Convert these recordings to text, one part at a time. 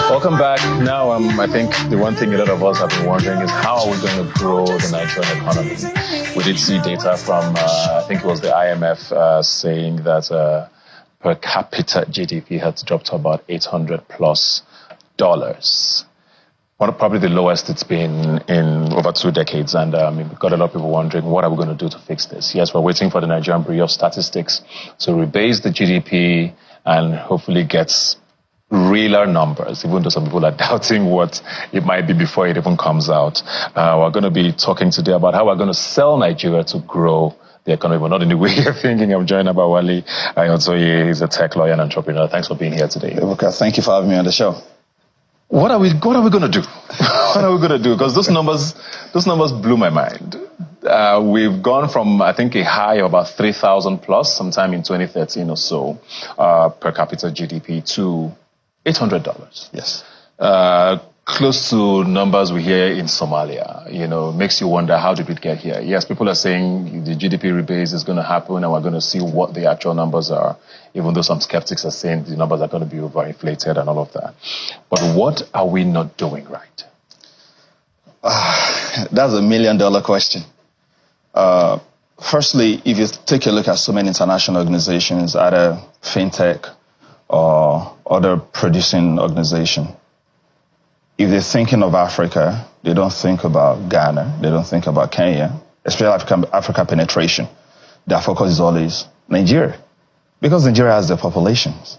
Welcome back. Now, I think the one thing a lot of us have been wondering is how are we going to grow the Nigerian economy? We did see data from, I think it was the IMF saying that per capita GDP had dropped to about $800 plus. Probably the lowest it's been in over 2 decades. And we've got a lot of people wondering, what are we going to do to fix this? Yes, we're waiting for the Nigerian Bureau of Statistics to rebase the GDP and hopefully get realer numbers, even though some people are doubting what it might be before it even comes out. We're going to be talking today about how we're going to sell Nigeria to grow the economy, but not in the way you're thinking. I'm joined by Wale Ayontoye. He's a tech lawyer and entrepreneur. Thanks for being here today. Okay, thank you for having me on the show. What are we going to do? What are we going to do? Because those numbers blew my mind. We've gone from, I think, a high of about 3,000 plus sometime in 2013 or so, per capita GDP to $800. Yes. Close to numbers we hear in Somalia. Makes you wonder, how did we get here? Yes, people are saying the GDP rebase is going to happen and we're going to see what the actual numbers are, even though some skeptics are saying the numbers are going to be overinflated and all of that. But what are we not doing right? That's $1 million question. Firstly, if you take a look at so many international organizations, either fintech or other producing organization, if they're thinking of Africa, they don't think about Ghana, they don't think about Kenya, especially Africa penetration. Their focus is always Nigeria. Because Nigeria has the populations.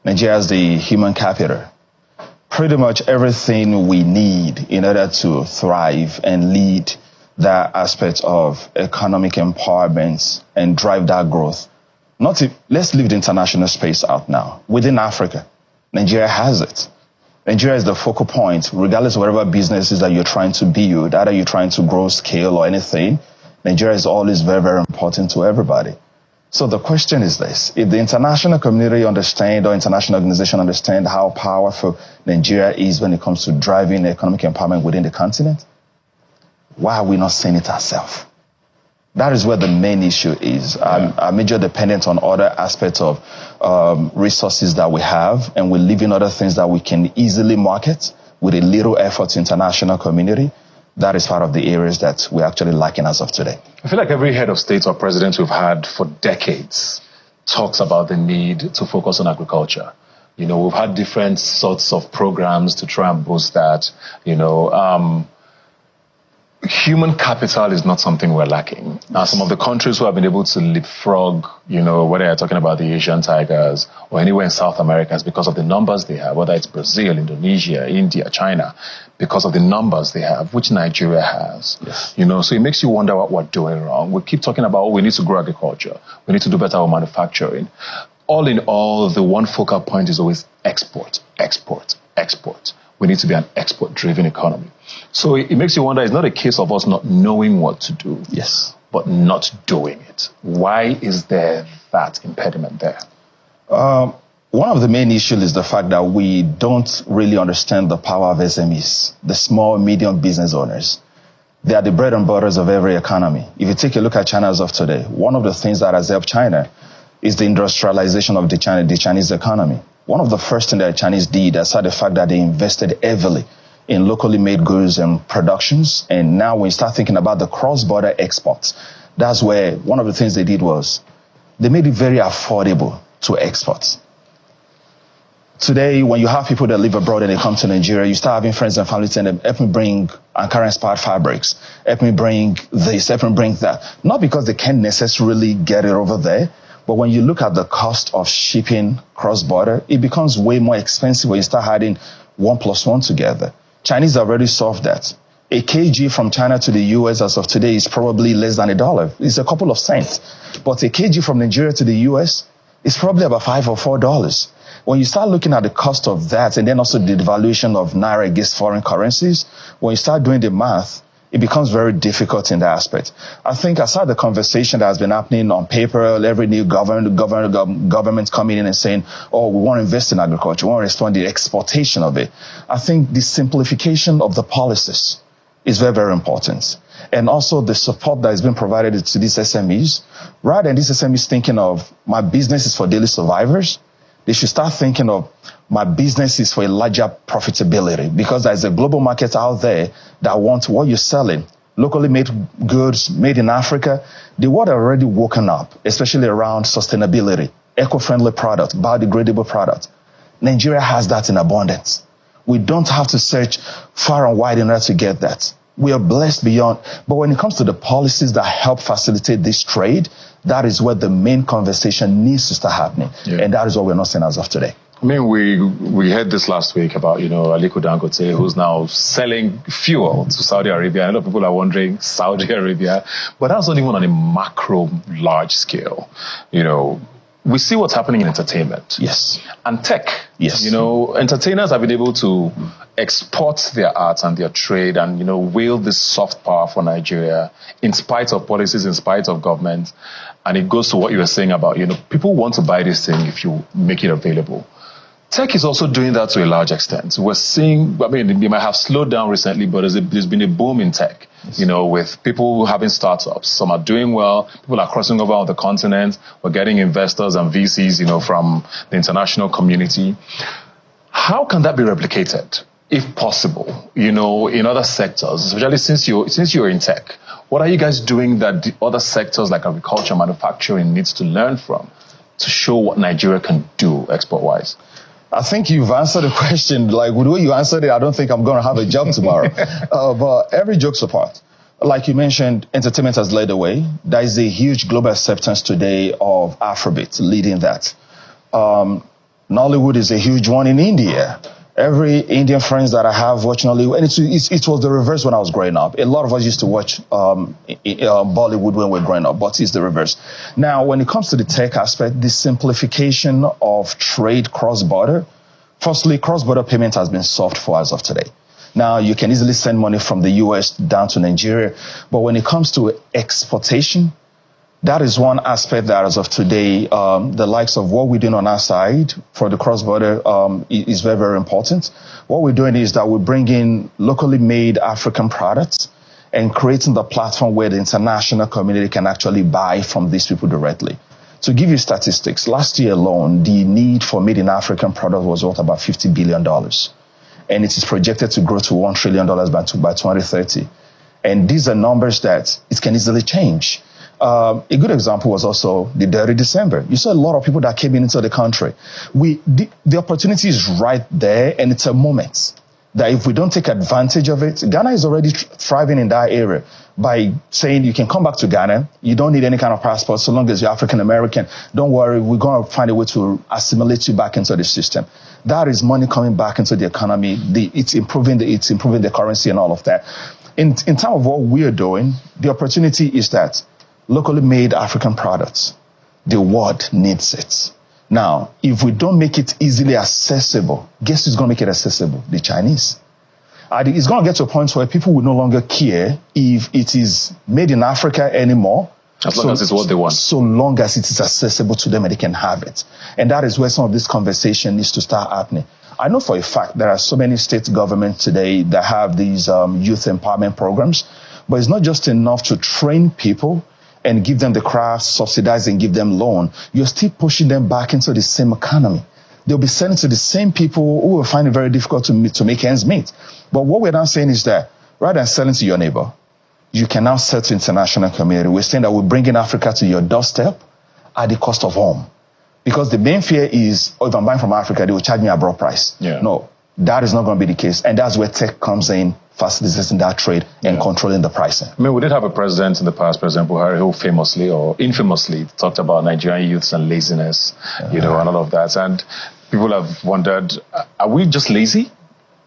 Nigeria has the human capital. Pretty much everything we need in order to thrive and lead that aspect of economic empowerment and drive that growth. Let's leave the international space out now. Within Africa, Nigeria has it. Nigeria is the focal point, regardless of whatever businesses that you're trying to build, either you're trying to grow scale or anything. Nigeria is always very, very important to everybody. So the question is this: if the international community understand, or international organization understand how powerful Nigeria is when it comes to driving economic empowerment within the continent, why are we not seeing it ourselves? That is where the main issue is. Our major dependent on other aspects of resources that we have, and we're leaving other things that we can easily market with a little effort to international community. That is part of the areas that we're actually lacking as of today. I feel like every head of state or president we've had for decades talks about the need to focus on agriculture. We've had different sorts of programs to try and boost that. Human capital is not something we're lacking. Now, some of the countries who have been able to leapfrog, whether you're talking about the Asian tigers or anywhere in South America, is because of the numbers they have, whether it's Brazil, Indonesia, India, China, because of the numbers they have, which Nigeria has. Yes. So it makes you wonder what we're doing wrong. We keep talking about, we need to grow agriculture. We need to do better with manufacturing. All in all, the one focal point is always export, export, export. We need to be an export-driven economy. So it makes you wonder, it's not a case of us not knowing what to do, yes, but not doing it. Why is there that impediment there? One of the main issues is the fact that we don't really understand the power of SMEs, the small, medium business owners. They are the bread and butters of every economy. If you take a look at China as of today, one of the things that has helped China is the industrialization of the Chinese economy. One of the first things that the Chinese did, aside the fact that they invested heavily in locally made goods and productions, and now when you start thinking about the cross-border exports, that's where one of the things they did was they made it very affordable to export. Today, when you have people that live abroad and they come to Nigeria, you start having friends and family telling them, help me bring Ankara-inspired fabrics, help me bring this, help me bring that. Not because they can't necessarily get it over there, but when you look at the cost of shipping cross-border, it becomes way more expensive when you start adding 1 + 1 together. Chinese have already solved that. A kg from China to the US as of today is probably less than $1. It's a couple of cents. But a kg from Nigeria to the US is probably about $5 or $4. When you start looking at the cost of that, and then also the devaluation of Naira against foreign currencies, when you start doing the math, it becomes very difficult in that aspect. I think aside the conversation that has been happening on paper, every new government coming in and saying, oh, we want to invest in agriculture, we want to respond to the exportation of it. I think the simplification of the policies is very, very important. And also the support that has been provided to these SMEs, rather than these SMEs thinking of my business is for daily survivors, they should start thinking of My business is for a larger profitability because there's a global market out there that wants what you're selling. Locally made goods made in Africa. The world are already woken up, especially around sustainability, eco-friendly product, biodegradable product. Nigeria has that in abundance. We don't have to search far and wide in order to get that. We are blessed beyond. But when it comes to the policies that help facilitate this trade, that is where the main conversation needs to start happening. Yeah. And that is what we're not seeing as of today. I mean, we heard this last week about, Aliko Dangote, who's now selling fuel to Saudi Arabia. A lot of people are wondering, Saudi Arabia, but that's only one on a macro large scale. We see what's happening in entertainment. Yes. And tech. Yes. Entertainers have been able to export their art and their trade and, wield this soft power for Nigeria in spite of policies, in spite of government. And it goes to what you were saying about, people want to buy this thing if you make it available. Tech is also doing that to a large extent. We're seeing, they might have slowed down recently, but there's been a boom in tech, with people having startups. Some are doing well. People are crossing over on the continent. We're getting investors and VCs, from the international community. How can that be replicated, if possible, in other sectors, especially since you're in tech? What are you guys doing that the other sectors like agriculture, manufacturing needs to learn from to show what Nigeria can do export-wise? I think you've answered the question. Like, with the way you answered it, I don't think I'm going to have a job tomorrow. But every joke's apart. Like you mentioned, entertainment has led the way. There is a huge global acceptance today of Afrobeat leading that. Nollywood is a huge one in India. Every Indian friends that I have watch Nollywood, and it was the reverse when I was growing up. A lot of us used to watch Bollywood when we were growing up, but it's the reverse. Now, when it comes to the tech aspect, the simplification of trade cross-border, firstly, cross-border payment has been solved for as of today. Now, you can easily send money from the US down to Nigeria, but when it comes to exportation, that is one aspect that, as of today, the likes of what we're doing on our side for the cross-border is very, very important. What we're doing is that we're bringing locally made African products and creating the platform where the international community can actually buy from these people directly. To give you statistics, last year alone, the need for made in African products was worth about $50 billion. And it is projected to grow to $1 trillion by 2030. And these are numbers that it can easily change. A good example was also the Dirty December. You saw a lot of people that came into the country. The opportunity is right there, and it's a moment that if we don't take advantage of it, Ghana is already thriving in that area by saying you can come back to Ghana. You don't need any kind of passport so long as you're African American. Don't worry, we're going to find a way to assimilate you back into the system. That is money coming back into the economy. It's improving the currency and all of that. In terms of what we're doing, the opportunity is that locally made African products, the world needs it. Now, if we don't make it easily accessible, guess who's going to make it accessible? The Chinese. It's going to get to a point where people will no longer care if it is made in Africa anymore. As long as it's what they want. So long as it is accessible to them and they can have it. And that is where some of this conversation needs to start happening. I know for a fact there are so many state governments today that have these youth empowerment programs, but it's not just enough to train people and give them the craft, subsidize and give them loan. You're still pushing them back into the same economy. They'll be selling to the same people who will find it very difficult to make ends meet. But what we're now saying is that rather than selling to your neighbor, you can now sell to international community. We're saying that we're bringing Africa to your doorstep at the cost of home. Because the main fear is, if I'm buying from Africa, they will charge me a broad price. Yeah. No, that is not going to be the case. And that's where tech comes in, facilitating that trade and controlling the pricing. I mean, we did have a president in the past, President Buhari, who famously or infamously talked about Nigerian youths and laziness, and all of that. And people have wondered, are we just lazy?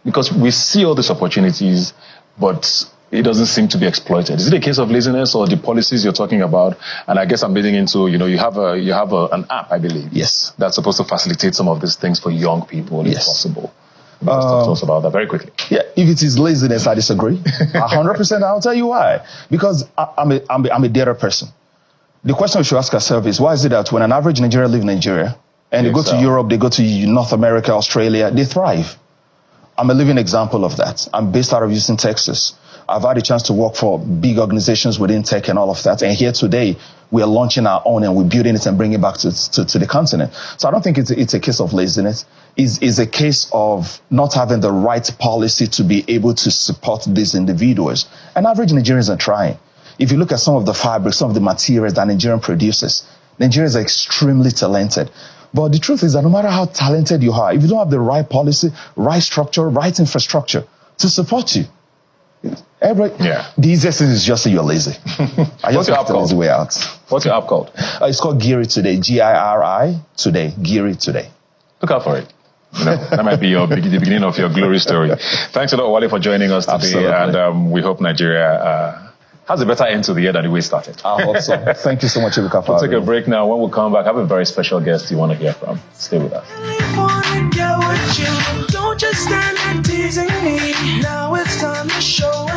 Because we see all these opportunities, but it doesn't seem to be exploited. Is it a case of laziness or the policies you're talking about? And I guess I'm leading into, you have an app, I believe. Yes. That's supposed to facilitate some of these things for young people, if possible. Talk to us about that very quickly. Yeah, if it is laziness, I disagree. 100%. I'll tell you why. Because I'm a data person. The question we should ask ourselves is, why is it that when an average Nigerian lives in Nigeria and they go to Europe, they go to North America, Australia, they thrive? I'm a living example of that. I'm based out of Houston, Texas. I've had a chance to work for big organizations within tech and all of that. And here today, we are launching our own and we're building it and bringing it back to the continent. So I don't think it's a case of laziness. It's a case of not having the right policy to be able to support these individuals. And average Nigerians are trying. If you look at some of the fabrics, some of the materials that Nigerian produces, Nigerians are extremely talented. But the truth is that no matter how talented you are, if you don't have the right policy, right structure, right infrastructure to support you, the easiest thing is just say you're lazy. What's your app called? Way out. What's your app called? It's called Giri Today. Giri Today. Giri Today. Look out for it. That might be the beginning of your glory story. Thanks a lot, Wale, for joining us today. Absolutely. And we hope Nigeria has a better end to the year than the way it started. I hope so. Thank you so much, Ebuka. We'll take a break now. When we come back, I have a very special guest you want to hear from. Stay with us. Don't just stand there teasing me. Now it's time to show